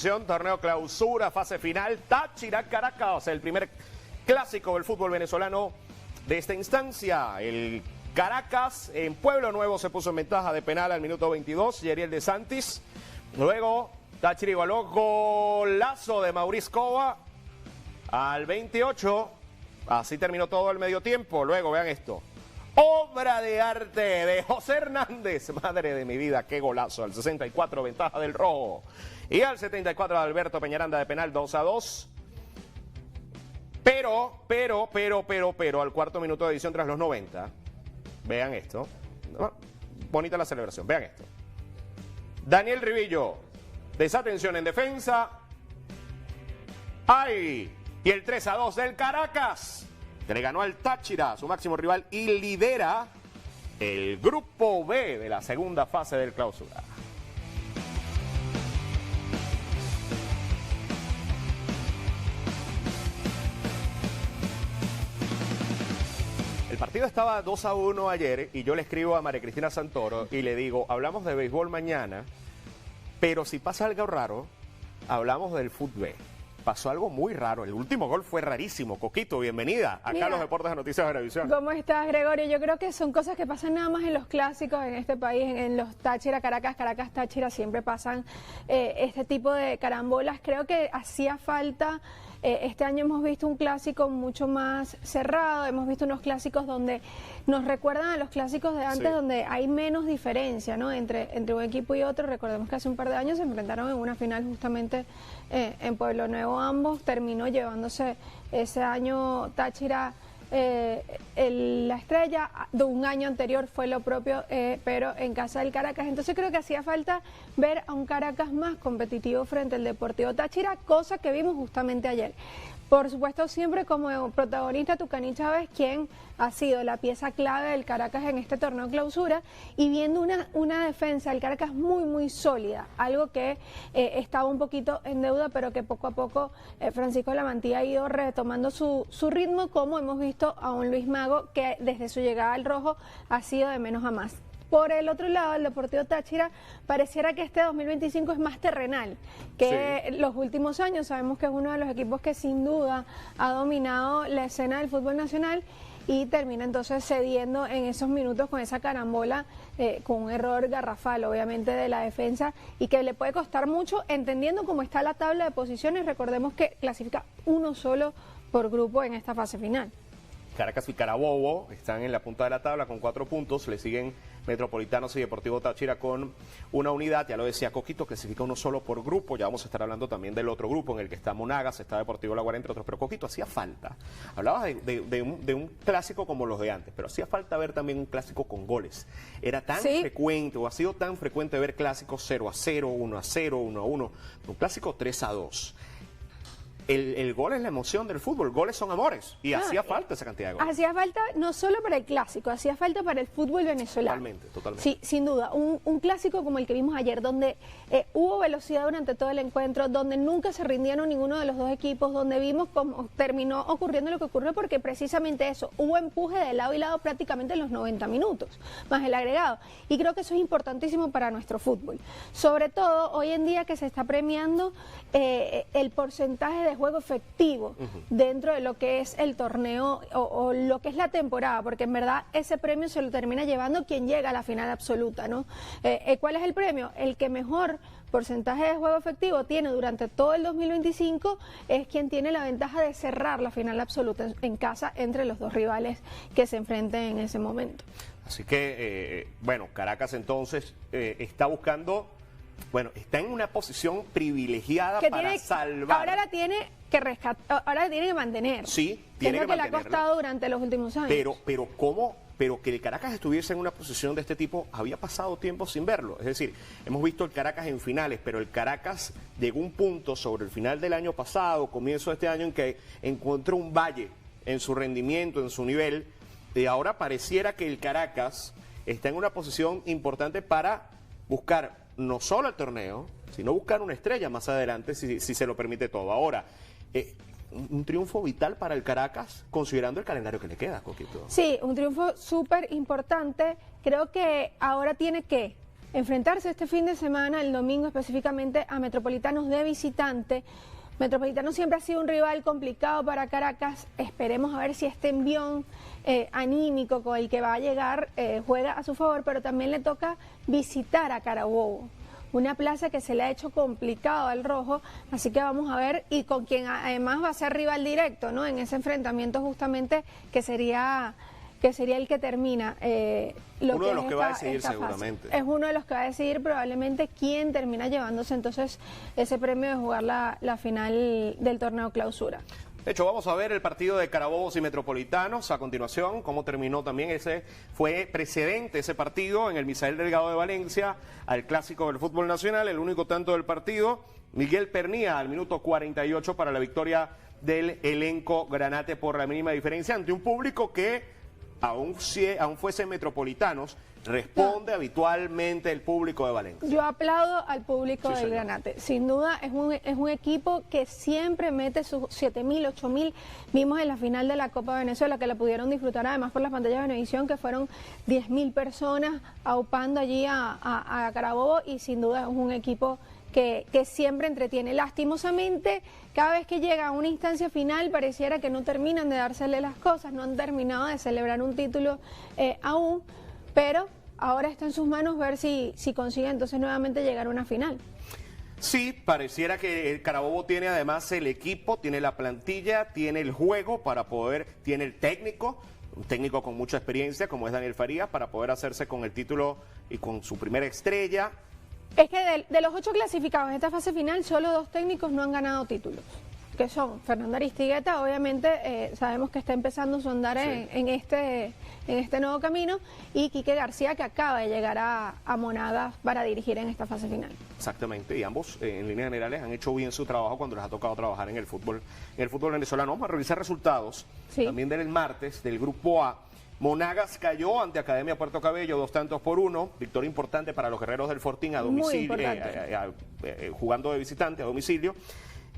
Torneo clausura, fase final, Táchira Caracas, el primer clásico del fútbol venezolano de esta instancia. El Caracas en Pueblo Nuevo se puso en ventaja de penal al minuto 22, Yeriel de Santis. Luego Táchira igualó, golazo de Mauricio Cova al 28. Así terminó todo el medio tiempo. Luego vean esto. Obra de arte de José Hernández. Madre de mi vida, qué golazo. Al 64, ventaja del rojo. Y al 74, Alberto Peñaranda de penal, 2-2. Pero, al cuarto minuto de edición tras los 90. Vean esto. Bonita la celebración, vean esto. Daniel Rivillo, desatención en defensa. ¡Ay! Y el 3-2 del Caracas, que le ganó al Táchira, su máximo rival, y lidera el grupo B de la segunda fase del clausura. El partido estaba 2-1 ayer y yo le escribo a María Cristina Santoro y le digo, hablamos de béisbol mañana, pero si pasa algo raro, hablamos del fútbol. Pasó algo muy raro. El último gol fue rarísimo. Coquito, bienvenida acá a los Deportes de Noticias de Venevisión. ¿Cómo estás, Gregorio? Yo creo que son cosas que pasan nada más en los clásicos en este país, en los Táchira, Caracas, Caracas, Táchira, siempre pasan este tipo de carambolas. Creo que hacía falta. Este año hemos visto un clásico mucho más cerrado, hemos visto unos clásicos donde nos recuerdan a los clásicos de antes, sí, donde hay menos diferencia, ¿no? entre un equipo y otro. Recordemos que hace un par de años se enfrentaron en una final justamente en Pueblo Nuevo ambos, terminó llevándose ese año Táchira la estrella, de un año anterior fue lo propio, pero en casa del Caracas. Entonces creo que hacía falta ver a un Caracas más competitivo frente al Deportivo Táchira, cosa que vimos justamente ayer. Por supuesto, siempre como protagonista Tucani Chávez, quien ha sido la pieza clave del Caracas en este torneo clausura, y viendo una defensa del Caracas muy, muy sólida, algo que estaba un poquito en deuda, pero que poco a poco Francisco Lamantía ha ido retomando su ritmo, como hemos visto a un Luis Mago, que desde su llegada al rojo ha sido de menos a más. Por el otro lado, el Deportivo Táchira pareciera que este 2025 es más terrenal que sí, los últimos años. Sabemos que es uno de los equipos que sin duda ha dominado la escena del fútbol nacional y termina entonces cediendo en esos minutos con esa carambola, con un error garrafal obviamente de la defensa y que le puede costar mucho, entendiendo cómo está la tabla de posiciones. Recordemos que clasifica uno solo por grupo en esta fase final. Caracas y Carabobo están en la punta de la tabla con 4 puntos, le siguen Metropolitanos y Deportivo Táchira con una unidad. Ya lo decía Coquito, clasifica uno solo por grupo. Ya vamos a estar hablando también del otro grupo en el que está Monagas, está Deportivo La Guardia, entre otros. Pero Coquito, hacía falta. Hablabas de un clásico como los de antes, pero hacía falta ver también un clásico con goles. Era tan frecuente, o ha sido tan frecuente ver clásicos 0-0, 1-0, 1-1, un clásico 3-2. El gol es la emoción del fútbol, goles son amores, y hacía falta esa cantidad de goles. Hacía falta no solo para el clásico, hacía falta para el fútbol venezolano. Totalmente. Sí, sin duda, un clásico como el que vimos ayer, donde hubo velocidad durante todo el encuentro, donde nunca se rindieron ninguno de los dos equipos, donde vimos cómo terminó ocurriendo lo que ocurrió, porque precisamente eso, hubo empuje de lado y lado prácticamente en los 90 minutos, más el agregado. Y creo que eso es importantísimo para nuestro fútbol. Sobre todo hoy en día que se está premiando el porcentaje de juego efectivo dentro de lo que es el torneo o lo que es la temporada, porque en verdad ese premio se lo termina llevando quien llega a la final absoluta, ¿no? ¿Cuál es el premio? El que mejor porcentaje de juego efectivo tiene durante todo el 2025 es quien tiene la ventaja de cerrar la final absoluta en casa entre los dos rivales que se enfrenten en ese momento. Así que, bueno, Caracas entonces está buscando... Bueno, está en una posición privilegiada para salvar. Ahora la tiene que rescatar, ahora la tiene que mantener. Sí, tiene que mantenerla. Es lo que le ha costado durante los últimos años. Pero que el Caracas estuviese en una posición de este tipo, había pasado tiempo sin verlo. Es decir, hemos visto el Caracas en finales, pero el Caracas llegó a un punto sobre el final del año pasado, comienzo de este año, en que encontró un valle en su rendimiento, en su nivel, y ahora pareciera que el Caracas está en una posición importante para buscar no solo el torneo, sino buscar una estrella más adelante, si se lo permite todo. Ahora, un triunfo vital para el Caracas, considerando el calendario que le queda, Coquito. Sí, un triunfo súper importante. Creo que ahora tiene que enfrentarse este fin de semana, el domingo específicamente, a Metropolitanos de visitante. Metropolitano siempre ha sido un rival complicado para Caracas. Esperemos a ver si este envión anímico con el que va a llegar juega a su favor, pero también le toca visitar a Carabobo, una plaza que se le ha hecho complicado al rojo, así que vamos a ver, y con quien además va a ser rival directo, ¿no? En ese enfrentamiento justamente que sería el que termina uno de los que va a decidir seguramente. Es uno de los que va a decidir probablemente quién termina llevándose entonces ese premio de jugar la final del torneo clausura. De hecho, vamos a ver el partido de Carabobos y Metropolitanos a continuación, cómo terminó también. Ese fue precedente, ese partido en el Misael Delgado de Valencia, al clásico del fútbol nacional, el único tanto del partido. Miguel Pernía al minuto 48 para la victoria del elenco Granate por la mínima diferencia ante un público que aún fuese Metropolitanos, responde habitualmente el público de Valencia. Yo aplaudo al público del Granate. Sin duda es un equipo que siempre mete sus 7.000, 8.000. Vimos en la final de la Copa Venezuela que la pudieron disfrutar además por las pantallas de Venevisión, que fueron 10.000 personas aupando allí a Carabobo, y sin duda es un equipo que siempre entretiene. Lastimosamente, cada vez que llega a una instancia final pareciera que no terminan de dársele las cosas, no han terminado de celebrar un título aún, pero ahora está en sus manos ver si consigue entonces nuevamente llegar a una final. Sí, pareciera que el Carabobo tiene además el equipo, tiene la plantilla, tiene el juego para poder, tiene el técnico, un técnico con mucha experiencia como es Daniel Farías, para poder hacerse con el título y con su primera estrella. Es que de los 8 clasificados en esta fase final, solo 2 técnicos no han ganado títulos, que son Fernando Aristigueta, obviamente sabemos que está empezando su andar en este nuevo camino, y Quique García, que acaba de llegar a Monagas para dirigir en esta fase final. Exactamente, y ambos en líneas generales han hecho bien su trabajo cuando les ha tocado trabajar en el fútbol venezolano. Vamos a revisar resultados también del martes del Grupo A. Monagas cayó ante Academia Puerto Cabello 2-1, victoria importante para los guerreros del Fortín a domicilio, jugando de visitante a domicilio.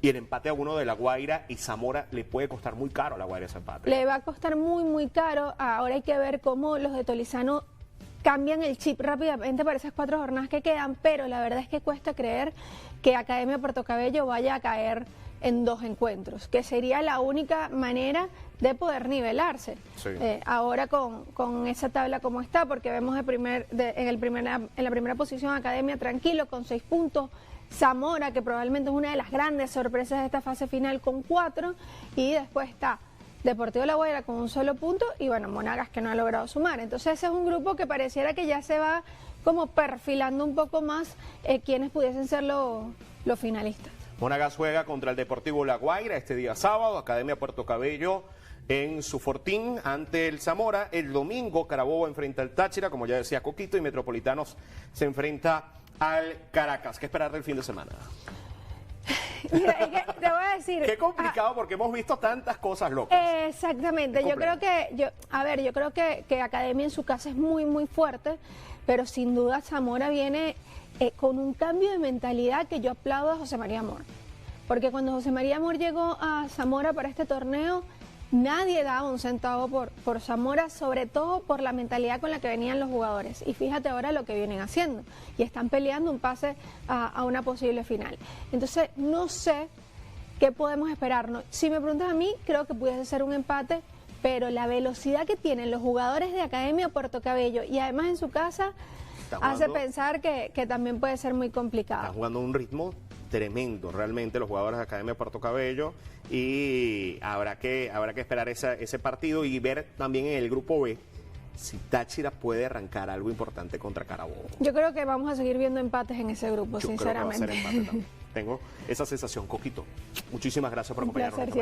Y el empate a 1 de La Guaira y Zamora le puede costar muy caro a La Guaira ese empate. Le va a costar muy caro. Ahora hay que ver cómo los de Tolizano cambian el chip rápidamente para esas 4 jornadas que quedan, pero la verdad es que cuesta creer que Academia Puerto Cabello vaya a caer en 2 encuentros, que sería la única manera de poder nivelarse. Sí. Ahora con esa tabla como está, porque vemos en la primera posición Academia tranquilo con 6 puntos, Zamora, que probablemente es una de las grandes sorpresas de esta fase final, con 4, y después está Deportivo La Guaira con 1 solo punto, y bueno, Monagas, que no ha logrado sumar. Entonces ese es un grupo que pareciera que ya se va como perfilando un poco más quienes pudiesen ser los finalistas. Monagas juega contra el Deportivo La Guaira este día sábado, Academia Puerto Cabello en su Fortín ante el Zamora. El domingo Carabobo enfrenta al Táchira, como ya decía Coquito, y Metropolitanos se enfrenta al Caracas. ¿Qué esperar del fin de semana? Mira, es que te voy a decir... Qué complicado, porque hemos visto tantas cosas locas. Exactamente, yo creo que Academia en su casa es muy fuerte, pero sin duda Zamora viene con un cambio de mentalidad que yo aplaudo a José María Amor, porque cuando José María Amor llegó a Zamora para este torneo, nadie daba un centavo por Zamora, sobre todo por la mentalidad con la que venían los jugadores. Y fíjate ahora lo que vienen haciendo. Y están peleando un pase a una posible final. Entonces, no sé qué podemos esperarnos. Si me preguntas a mí, creo que pudiese ser un empate, pero la velocidad que tienen los jugadores de Academia Puerto Cabello, y además en su casa, hace pensar que también puede ser muy complicado. Están jugando a un ritmo tremendo realmente los jugadores de Academia Puerto Cabello, y habrá que esperar ese partido y ver también en el grupo B si Táchira puede arrancar algo importante contra Carabobo. Yo creo que vamos a seguir viendo empates en ese grupo, sinceramente. Creo que va a ser empate también. Tengo esa sensación, Coquito. Muchísimas gracias por acompañarnos.